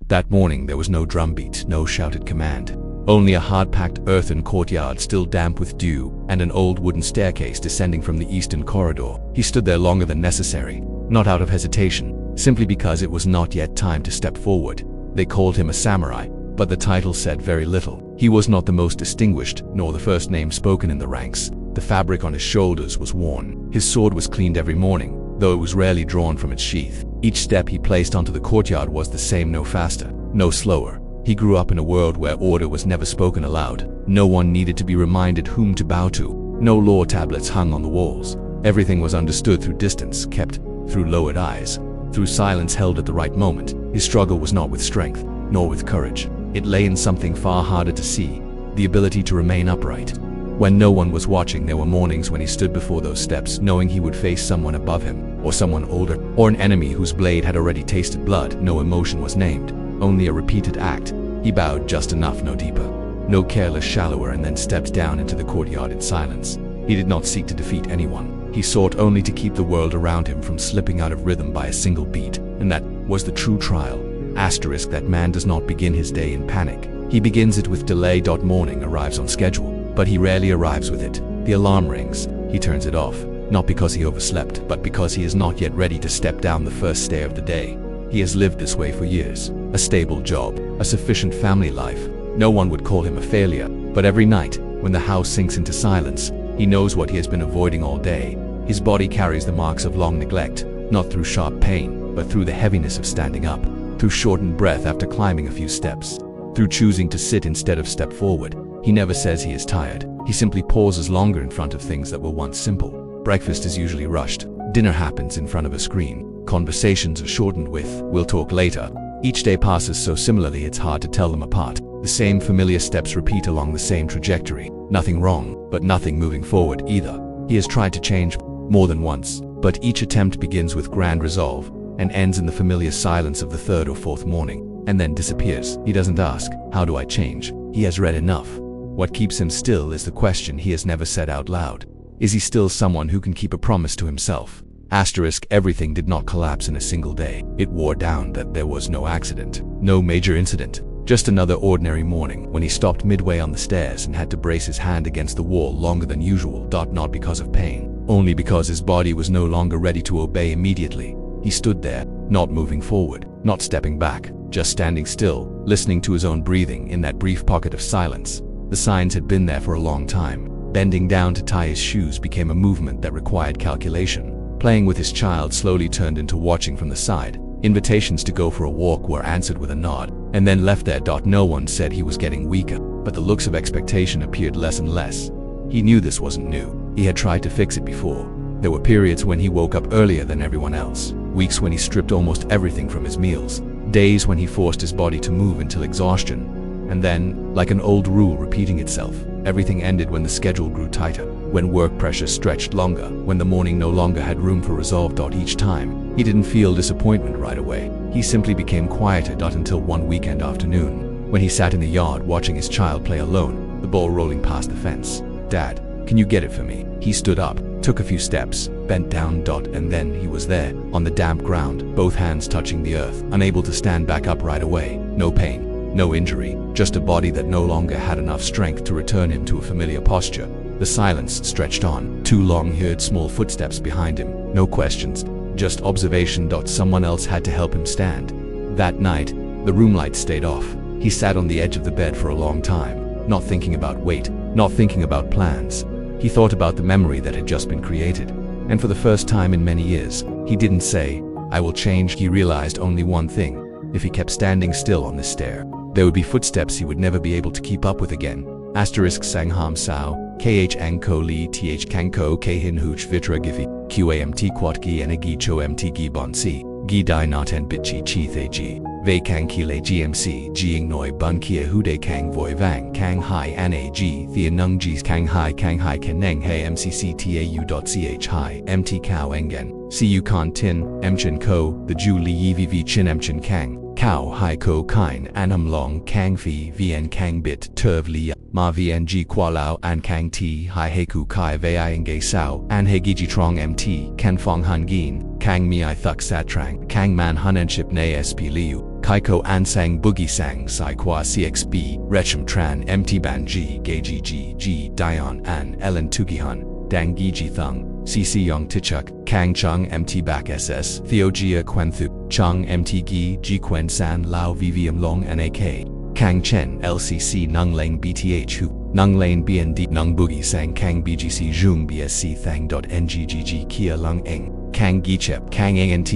That morning there was no drumbeat, no shouted command. Only a hard-packed earthen courtyard still damp with dew, and an old wooden staircase descending from the eastern corridor. He stood there longer than necessary, not out of hesitation, simply because it was not yet time to step forward. They called him a samurai, but the title said very little. He was not the most distinguished, nor the first name spoken in the ranks. The fabric on his shoulders was worn. His sword was cleaned every morning, though it was rarely drawn from its sheath. Each step he placed onto the courtyard was the same, no faster, no slower. He grew up in a world where order was never spoken aloud. No one needed to be reminded whom to bow to. No law tablets hung on the walls. Everything was understood through distance, kept through lowered eyes, through silence held at the right moment. His struggle was not with strength, nor with courage. It lay in something far harder to see, the ability to remain upright. When no one was watching, there were mornings when he stood before those steps, knowing he would face someone above him, or someone older, or an enemy whose blade had already tasted blood. No emotion was named, only a repeated act. He bowed just enough, no deeper, no careless shallower, and then stepped down into the courtyard in silence. He did not seek to defeat anyone. He sought only to keep the world around him from slipping out of rhythm by a single beat, and that was the true trial. Asterisk that man does not begin his day in panic. He begins it with delay. Morning arrives on schedule, but he rarely arrives with it. The alarm rings. He turns it off, not because he overslept, but because he is not yet ready to step down the first stair of the day. He has lived this way for years. A stable job, a sufficient family life. No one would call him a failure, but every night, when the house sinks into silence, he knows what he has been avoiding all day. His body carries the marks of long neglect, not through sharp pain, but through the heaviness of standing up, through shortened breath after climbing a few steps, through choosing to sit instead of step forward. He never says he is tired. He simply pauses longer in front of things that were once simple. Breakfast is usually rushed. Dinner happens in front of a screen. Conversations are shortened with, "We'll talk later." Each day passes so similarly it's hard to tell them apart. The same familiar steps repeat along the same trajectory. Nothing wrong, but nothing moving forward either. He has tried to change more than once, but each attempt begins with grand resolve and ends in the familiar silence of the third or fourth morning, and then disappears. He doesn't ask, "How do I change?" He has read enough. What keeps him still is the question he has never said out loud. Is he still someone who can keep a promise to himself? Asterisk everything did not collapse in a single day. It wore down. That there was no accident, no major incident. Just another ordinary morning when he stopped midway on the stairs and had to brace his hand against the wall longer than usual. Not because of pain, only because his body was no longer ready to obey immediately. He stood there, not moving forward, not stepping back, just standing still, listening to his own breathing in that brief pocket of silence. The signs had been there for a long time. Bending down to tie his shoes became a movement that required calculation. Playing with his child slowly turned into watching from the side. Invitations to go for a walk were answered with a nod, and then left there. No one said he was getting weaker, but the looks of expectation appeared less and less. He knew this wasn't new. He had tried to fix it before. There were periods when he woke up earlier than everyone else, weeks when he stripped almost everything from his meals, days when he forced his body to move until exhaustion. And then, like an old rule repeating itself, everything ended when the schedule grew tighter, when work pressure stretched longer, when the morning no longer had room for resolve. Each time, he didn't feel disappointment right away. He simply became quieter. Until one weekend afternoon, when he sat in the yard watching his child play alone, the ball rolling past the fence. "Dad, can you get it for me?" He stood up, took a few steps, bent down. And then he was there, on the damp ground, both hands touching the earth, unable to stand back up right away. No pain, no injury, just a body that no longer had enough strength to return him to a familiar posture. The silence stretched on. Too long. He heard small footsteps behind him. No questions, just observation. Someone else had to help him stand. That night, the room light stayed off. He sat on the edge of the bed for a long time, not thinking about weight, not thinking about plans. He thought about the memory that had just been created. And for the first time in many years, he didn't say, "I will change." He realized only one thing. If he kept standing still on this stair, there would be footsteps he would never be able to keep up with again. Asterisk Sangham Sao, KH Angko Li TH Kanko Khin Hooch Vitra Gifi, QAMT Quat Gi Enagi Cho MT Gi Bon Si, Gi Dai Not En Bit Chi Chi The Gi, Vei Kang Kile GMC, Jiing Noi Bun Kia Hude Kang Voi Vang, Kang Hai Ana G, Thea Nung G's Kang Hai Keneng Hai MCCTAU.ch Hai, MT Kao Engen, CU Kan Tin, Mchin Ko, The Ju Li EVV Chin Mchin Kang. Kao Hai Ko Kine Anham Long Kang Phi Vien Kang Bit Turv Li Ma Vien Ji Kwa Lao An Kang Ti Hai Heku Kai Vei Nge Sao An He Giji Trong MT Ken Fong Han Gin Kang Mi I Thuk Sat Trang Kang Man Hunenship Ne SP Liu Kaiko Ansang Boogie Sang Sai Kwa CXB Recham Tran MT Ban G Geji G Dion An Ellen Tugihan Dang Giji Thung CC Yong Tichuk Kang Chung MT Back SS Theo Jia Quenthu Chung MT Gi Ji Quen San Lao VVM Long NAK Kang Chen LCC Nung Lane BTH Hu Nung Lane BND Nung Boogie Sang Kang BGC Jung BSC Thang NGGG Kia Lung Eng Kang Gichep Kang ANT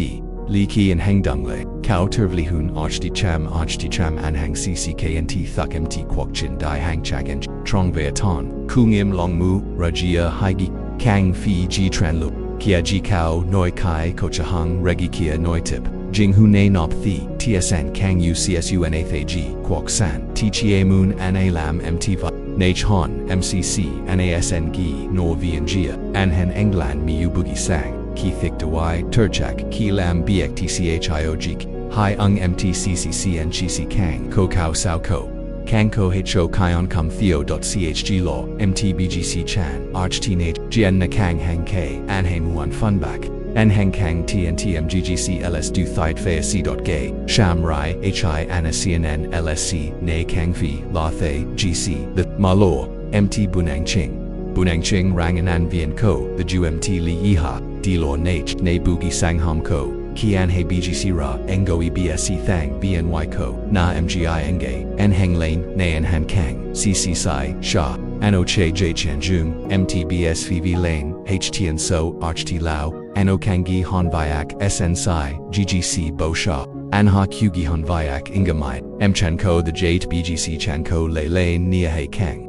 Li Ki and Heng Dungle Kao Turvli Hun Archti Cham Anhang CCKNT Thuk MT Kwok Chin Dai Hang Chak En Trong Veatan Kung Im Long Mu Rajia Haigi Kang Fi Ji Tran Lu Kia Ji Kao Noi Kai Kochahang Regi Kia Noi Tip Jing Hu Ne Nop Thi TSN Kang UCSU Nathag Kwok San Tchie Moon Ana Lam MT Va Nach Han MCC NASN Gi Nor Vian Jia Anhen England Miu Boogie Sang Ki Thik Dawai Turchak Ki Lam Biek TCHIOG Hai Ung MTCCC and GC Kang Ko Kao Sao Ko Kang Ko Ho Kion Kum Theo.chg Law MTBGC Chan Arch Teenage Jian Na Kang Hang K Anhe Muan Funback En Heng Kang TNT MGGC LS Du Thite Fea C.Gay Sham Rai HI Anna CNN LSC Ne Kang Fi La Thay GC The Malor MT Bunang Ching Rang Anan Vian Ko The Ju MT Li Iha Dilor Nach Ne Boogie Sang Ham Ko Kian He BGC Ra Engo EBSC Thang BNY Ko Na MGI Enge En Heng Lane Ne En Han Kang CC Sai Sha Ano Che J Chen Jung MTBSVV Lane HTN So Arch T Lao Ano Kangi Han Vyak SN Sai GGC Bo Sha Anha Kyugi Han Vyak Ingamai M Chan Ko The Jate BGC Chan Ko Le Lane Nia He Kang.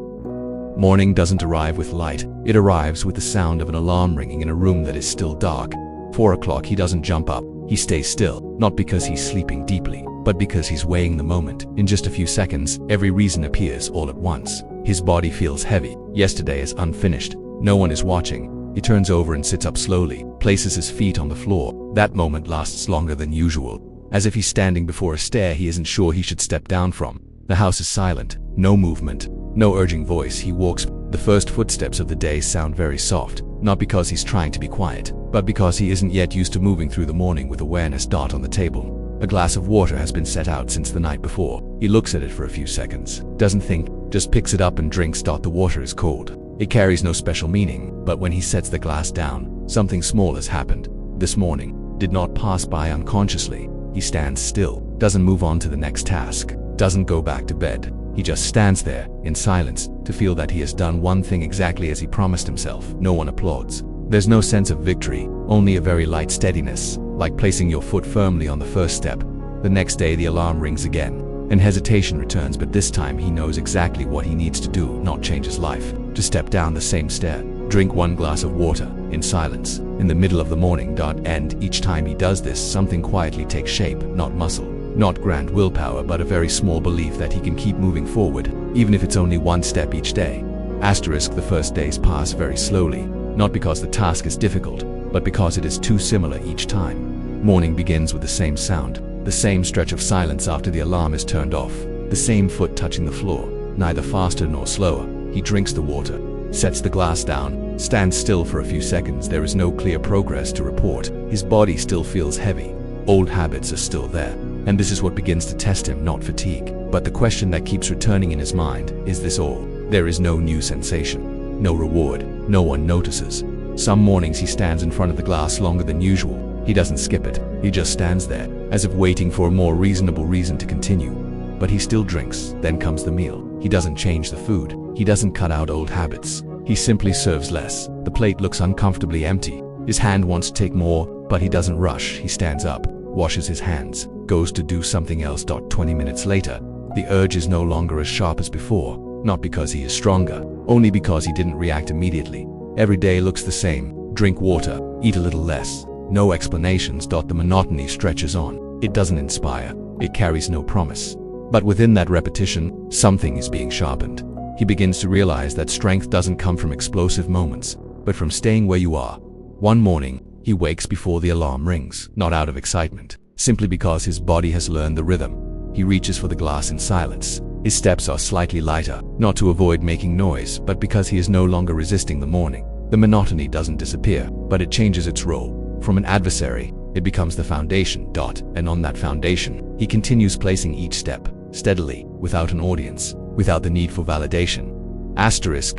Morning doesn't arrive with light, it arrives with the sound of an alarm ringing in a room that is still dark. 4 o'clock he doesn't jump up, he stays still, not because he's sleeping deeply, but because he's weighing the moment. In just a few seconds, every reason appears all at once. His body feels heavy, yesterday is unfinished, no one is watching. He turns over and sits up slowly, places his feet on the floor. That moment lasts longer than usual. As if he's standing before a stair he isn't sure he should step down from. The house is silent, no movement. No urging voice, he walks. The first footsteps of the day sound very soft, not because he's trying to be quiet, but because he isn't yet used to moving through the morning with awareness. On the table, a glass of water has been set out since the night before. He looks at it for a few seconds, doesn't think, just picks it up and drinks. The water is cold. It carries no special meaning, but when he sets the glass down, something small has happened. This morning did not pass by unconsciously. He stands still, doesn't move on to the next task, doesn't go back to bed. He just stands there, in silence, to feel that he has done one thing exactly as he promised himself. No one applauds. There's no sense of victory, only a very light steadiness, like placing your foot firmly on the first step. The next day the alarm rings again, and hesitation returns, but this time he knows exactly what he needs to do, not change his life. To step down the same stair, drink 1 glass of water, in silence, in the middle of the morning. And each time he does this, something quietly takes shape, not muscle. Not grand willpower, but a very small belief that he can keep moving forward, even if it's only 1 step each day. Asterisk, the first days pass very slowly, not because the task is difficult, but because it is too similar each time. Morning begins with the same sound, the same stretch of silence after the alarm is turned off, the same foot touching the floor, neither faster nor slower. He drinks the water, sets the glass down, stands still for a few seconds. There is no clear progress to report. His body still feels heavy. Old habits are still there. And this is what begins to test him, not fatigue. But the question that keeps returning in his mind, is this all? There is no new sensation, no reward, no one notices. Some mornings he stands in front of the glass longer than usual. He doesn't skip it, he just stands there, as if waiting for a more reasonable reason to continue. But he still drinks, then comes the meal. He doesn't change the food, he doesn't cut out old habits. He simply serves less. The plate looks uncomfortably empty. His hand wants to take more, but he doesn't rush. He stands up, washes his hands, goes to do something else. 20 minutes later, the urge is no longer as sharp as before, not because he is stronger, only because he didn't react immediately. Every day looks the same. Drink water, eat a little less. No explanations. The monotony stretches on. It doesn't inspire, it carries no promise. But within that repetition, something is being sharpened. He begins to realize that strength doesn't come from explosive moments, but from staying where you are. One morning, he wakes before the alarm rings, not out of excitement, simply because his body has learned the rhythm. He reaches for the glass in silence. His steps are slightly lighter, not to avoid making noise, but because he is no longer resisting the morning. The monotony doesn't disappear, but it changes its role. From an adversary, It becomes the foundation. And on that foundation, he continues placing each step, steadily, without an audience, without the need for validation.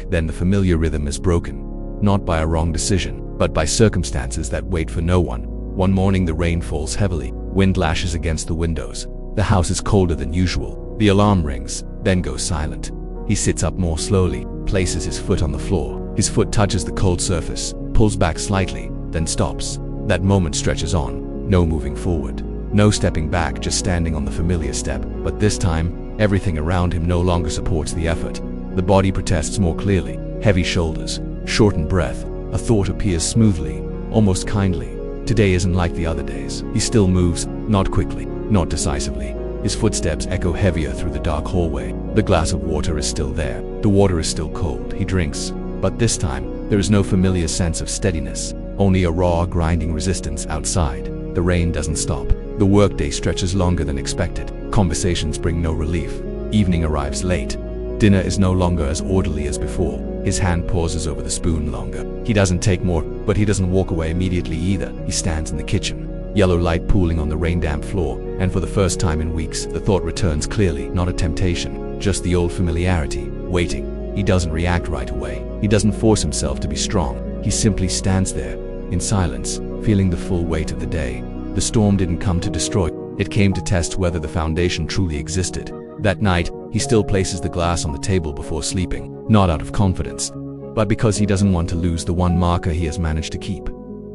Then the familiar rhythm is broken, not by a wrong decision, but by circumstances that wait for no one. One morning the rain falls heavily, wind lashes against the windows. The house is colder than usual. The alarm rings, then goes silent. He sits up more slowly, places his foot on the floor. His foot touches the cold surface, pulls back slightly, then stops. That moment stretches on, no moving forward, no stepping back, just standing on the familiar step. But this time, everything around him no longer supports the effort. The body protests more clearly, heavy shoulders, shortened breath. A thought appears smoothly, almost kindly. Today isn't like the other days. He still moves, not quickly, not decisively. His footsteps echo heavier through the dark hallway. The glass of water is still there. The water is still cold. He drinks. But this time, there is no familiar sense of steadiness, only a raw, grinding resistance outside. The rain doesn't stop. The workday stretches longer than expected. Conversations bring no relief. Evening arrives late. Dinner is no longer as orderly as before. His hand pauses over the spoon longer. He doesn't take more, but he doesn't walk away immediately either. He stands in the kitchen, yellow light pooling on the rain-damp floor, and for the first time in weeks, the thought returns clearly, not a temptation, just the old familiarity, waiting. He doesn't react right away. He doesn't force himself to be strong. He simply stands there, in silence, feeling the full weight of the day. The storm didn't come to destroy. It came to test whether the foundation truly existed. That night, he still places the glass on the table before sleeping, not out of confidence, but because he doesn't want to lose the one marker he has managed to keep.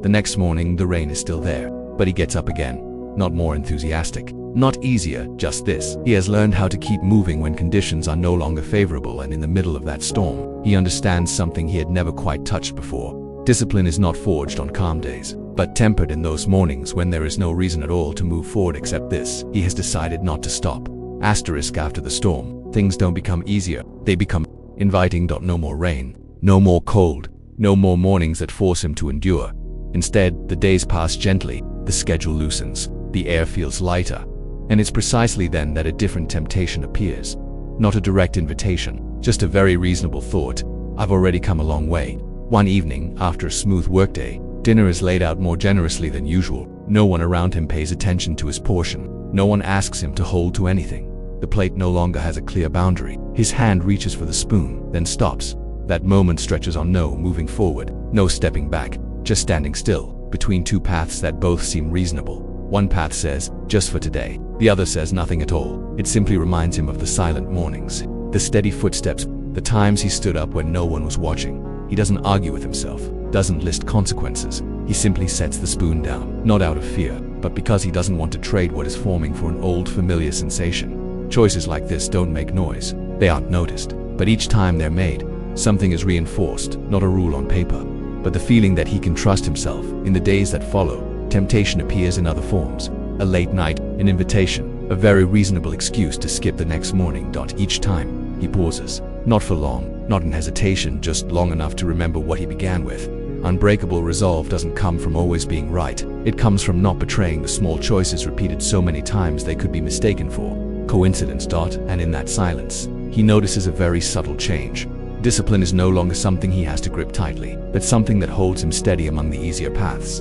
The next morning, the rain is still there, but he gets up again, not more enthusiastic, not easier, just this. He has learned how to keep moving when conditions are no longer favorable, and in the middle of that storm, he understands something he had never quite touched before. Discipline is not forged on calm days, but tempered in those mornings when there is no reason at all to move forward except this. He has decided not to stop. After the storm, things don't become easier, they become inviting. No more rain, no more cold, no more mornings that force him to endure. Instead, the days pass gently, the schedule loosens, the air feels lighter, and it's precisely then that a different temptation appears. Not a direct invitation, just a very reasonable thought. I've already come a long way. One evening, after a smooth workday, dinner is laid out more generously than usual. No one around him pays attention to his portion. No one asks him to hold to anything. The plate no longer has a clear boundary. His hand reaches for the spoon, then stops. That moment stretches on, no moving forward, no stepping back, just standing still, between two paths that both seem reasonable. One path says, just for today. The other says nothing at all. It simply reminds him of the silent mornings, the steady footsteps, the times he stood up when no one was watching. He doesn't argue with himself, doesn't list consequences. He simply sets the spoon down, not out of fear, but because he doesn't want to trade what is forming for an old familiar sensation. Choices like this don't make noise. They aren't noticed. But each time they're made, something is reinforced, not a rule on paper, but the feeling that he can trust himself. In the days that follow, temptation appears in other forms. A late night, an invitation, a very reasonable excuse to skip the next morning. Each time, he pauses, not for long, not in hesitation, just long enough to remember what he began with. Unbreakable resolve doesn't come from always being right. It comes from not betraying the small choices repeated so many times they could be mistaken for coincidence. And in that silence, he notices a very subtle change. Discipline is no longer something he has to grip tightly, but something that holds him steady among the easier paths.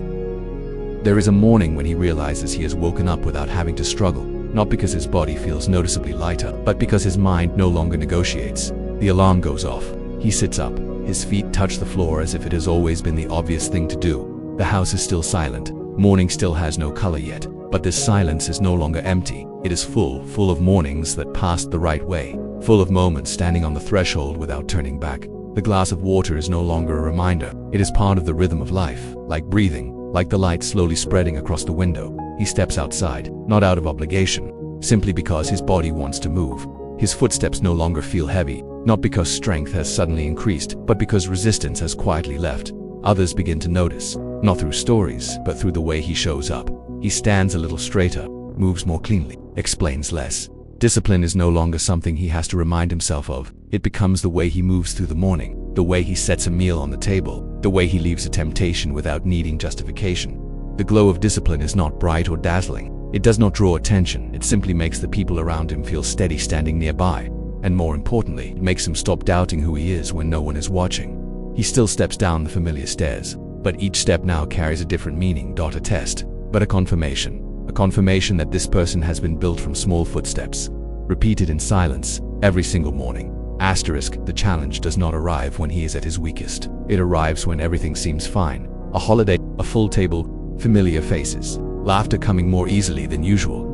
There is a morning when he realizes he has woken up without having to struggle, not because his body feels noticeably lighter, but because his mind no longer negotiates. The alarm goes off. He sits up. His feet touch the floor as if it has always been the obvious thing to do. The house is still silent. Morning still has no color yet, but this silence is no longer empty. It is full of mornings that passed the right way, full of moments standing on the threshold without turning back. The glass of water is no longer a reminder. It is part of the rhythm of life, like breathing, like the light slowly spreading across the window. He steps outside, not out of obligation, simply because his body wants to move. His footsteps no longer feel heavy, not because strength has suddenly increased, but because resistance has quietly left. Others begin to notice, not through stories, but through the way he shows up. He stands a little straighter, moves more cleanly, explains less. Discipline is no longer something he has to remind himself of. It becomes the way he moves through the morning, the way he sets a meal on the table, the way he leaves a temptation without needing justification. The glow of discipline is not bright or dazzling. It does not draw attention. It simply makes the people around him feel steady standing nearby. And more importantly, it makes him stop doubting who he is when no one is watching. He still steps down the familiar stairs, but each step now carries a different meaning. A test, but a confirmation that this person has been built from small footsteps, repeated in silence, every single morning. Asterisk, the challenge does not arrive when he is at his weakest. It arrives when everything seems fine. A holiday, a full table, familiar faces, laughter coming more easily than usual.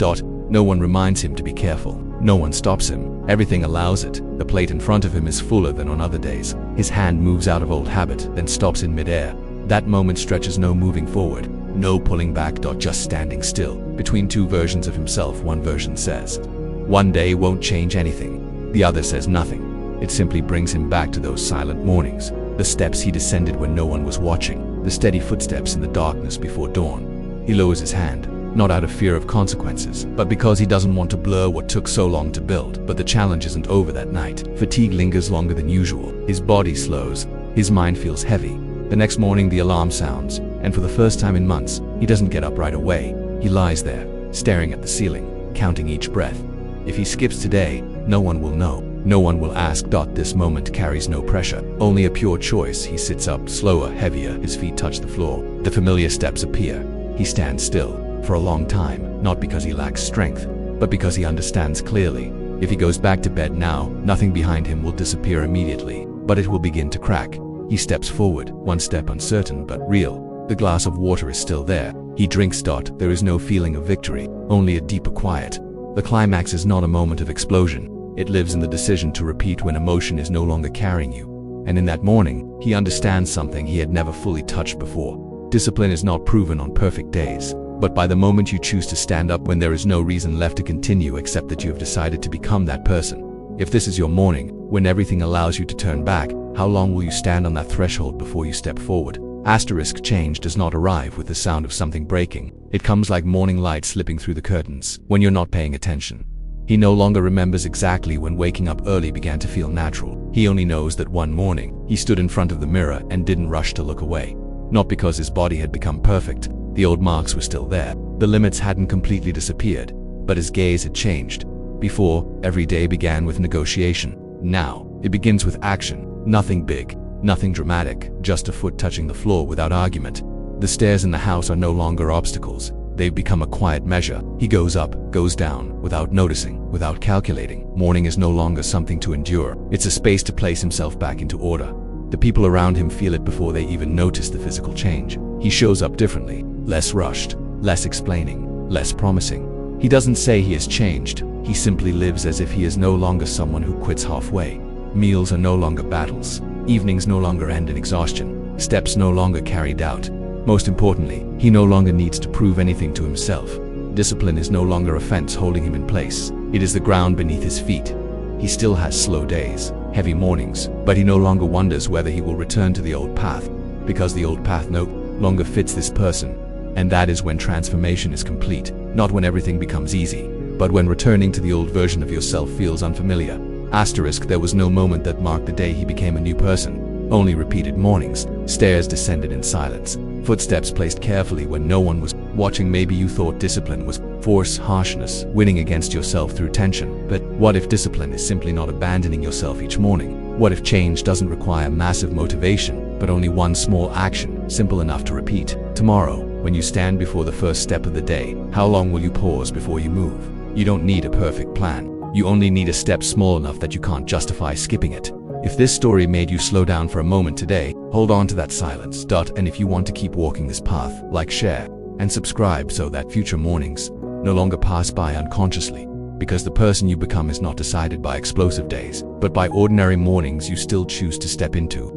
No one reminds him to be careful. No one stops him. Everything allows it. The plate in front of him is fuller than on other days. His hand moves out of old habit, then stops in midair. That moment stretches no moving forward, no pulling back. Just standing still. Between two versions of himself, one version says, "One day won't change anything." The other says nothing. It simply brings him back to those silent mornings, the steps he descended when no one was watching, the steady footsteps in the darkness before dawn. He lowers his hand, not out of fear of consequences, but because he doesn't want to blur what took so long to build. But the challenge isn't over that night. Fatigue lingers longer than usual. His body slows. His mind feels heavy. The next morning the alarm sounds, and for the first time in months, he doesn't get up right away. He lies there, staring at the ceiling, counting each breath. If he skips today, no one will know. No one will ask. This moment carries no pressure, only a pure choice. He sits up, slower, heavier, his feet touch the floor. The familiar steps appear. He stands still, for a long time, not because he lacks strength, but because he understands clearly. If he goes back to bed now, nothing behind him will disappear immediately, but it will begin to crack. He steps forward, one step uncertain but real. The glass of water is still there. He drinks. There is no feeling of victory, only a deeper quiet. The climax is not a moment of explosion. It lives in the decision to repeat when emotion is no longer carrying you. And in that morning, he understands something he had never fully touched before. Discipline is not proven on perfect days, but by the moment you choose to stand up when there is no reason left to continue except that you have decided to become that person. If this is your morning, when everything allows you to turn back, how long will you stand on that threshold before you step forward? Asterisk, change does not arrive with the sound of something breaking. It comes like morning light slipping through the curtains when you're not paying attention. He no longer remembers exactly when waking up early began to feel natural. He only knows that one morning, he stood in front of the mirror and didn't rush to look away. Not because his body had become perfect. The old marks were still there. The limits hadn't completely disappeared, but his gaze had changed. Before, every day began with negotiation. Now, it begins with action. Nothing big, nothing dramatic, just a foot touching the floor without argument. The stairs in the house are no longer obstacles. They've become a quiet measure. He goes up, goes down, without noticing, without calculating. Morning is no longer something to endure. It's a space to place himself back into order. The people around him feel it before they even notice the physical change. He shows up differently, less rushed, less explaining, less promising. He doesn't say he has changed. He simply lives as if he is no longer someone who quits halfway. Meals are no longer battles. Evenings no longer end in exhaustion. Steps no longer carry doubt. Most importantly, he no longer needs to prove anything to himself. Discipline is no longer a fence holding him in place. It is the ground beneath his feet. He still has slow days, heavy mornings, but he no longer wonders whether he will return to the old path, because the old path no longer fits this person. And that is when transformation is complete, not when everything becomes easy, but when returning to the old version of yourself feels unfamiliar. Asterisk, there was no moment that marked the day he became a new person. Only repeated mornings, stairs descended in silence, footsteps placed carefully when no one was watching. Maybe you thought discipline was force, harshness, winning against yourself through tension. But what if discipline is simply not abandoning yourself each morning? What if change doesn't require massive motivation, but only one small action, simple enough to repeat? Tomorrow, when you stand before the first step of the day, how long will you pause before you move? You don't need a perfect plan. You only need a step small enough that you can't justify skipping it. If this story made you slow down for a moment today, hold on to that silence. And if you want to keep walking this path, like, share, and subscribe so that future mornings no longer pass by unconsciously. Because the person you become is not decided by explosive days, but by ordinary mornings you still choose to step into.